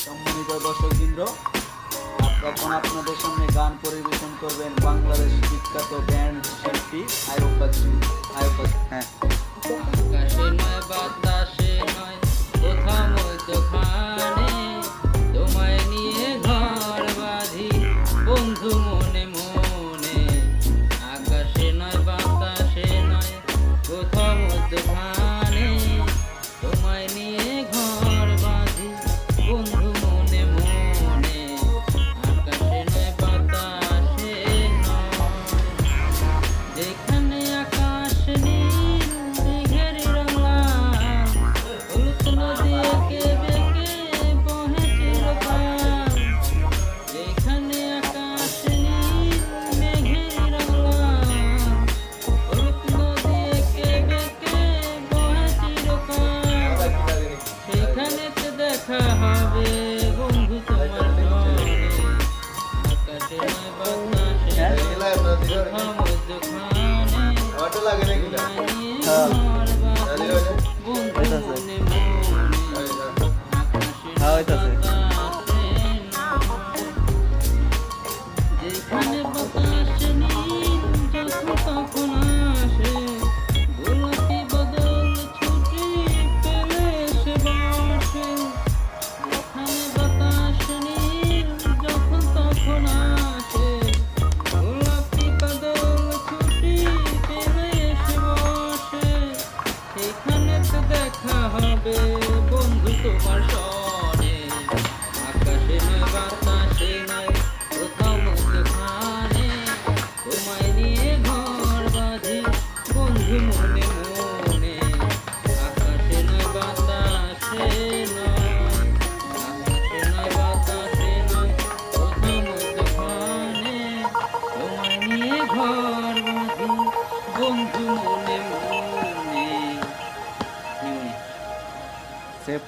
সম্মানিত দর্শকবৃন্দ, এখন আপনাদের সামনে গান পরিবেশন করবেন বাংলাদেশ বিখ্যাত ব্যান্ড শিল্পী আয়ুব বাচ্চু। হ্যাঁ। আকাশে নয় বাতাসে নয় কোথাও মধ্যখানে তোমায় নিয়ে ঘর বাঁধি বন্ধু মনে মনে। আকাশে নয় বাতাসে নয় কোথাও মধ্যখানে তোমায় নিয়ে ঘর বাঁধি বন্ধু মনে মনে। আকাশে নয় বাতাসে নয়, যেখানে আকাশ নীল মেঘের রং লাল, হলুদ নদী এঁকে বেঁকে বহে চিরকাল। যেখানে আকাশ নীল মেঘের রং লাল, হলুদ নদী এঁকে বেঁকে বহে চিরকাল, সেখানেতে দেখা হবে বন্ধু তোমার সঙ্গে। আকাশে নয় বাতাসে নয় কোথাও মধ্যখানে তোমায় নিয়ে ঘর বাঁধি বন্ধু মনে মনে। আকাশে নয় বাতাসে নয়, যেখানে বাতাস নীল যখন তখন আসে, গোলাপি বাদল ছুটি পেলে এসে বসে। যেখানে বাতাস নীল যখন তখন আসে, গোলাপি বাদল ছুটি পেলে এসে বসে, সেখানেতে দেখা হবে বন্ধু তোমার সনে। আকাশে নয় বাতাসে নয় কোথাও মধ্যখানে তোমায় নিয়ে ঘর বাঁধি বন্ধু মনে মনে। আকাশে নয় বাতাসে নয়, আকাশে নয় বাতাসে নয় কোথাও মধ্যখানে তোমায় নিয়ে ঘর বাঁধি বন্ধু মনে মনে। সেফ।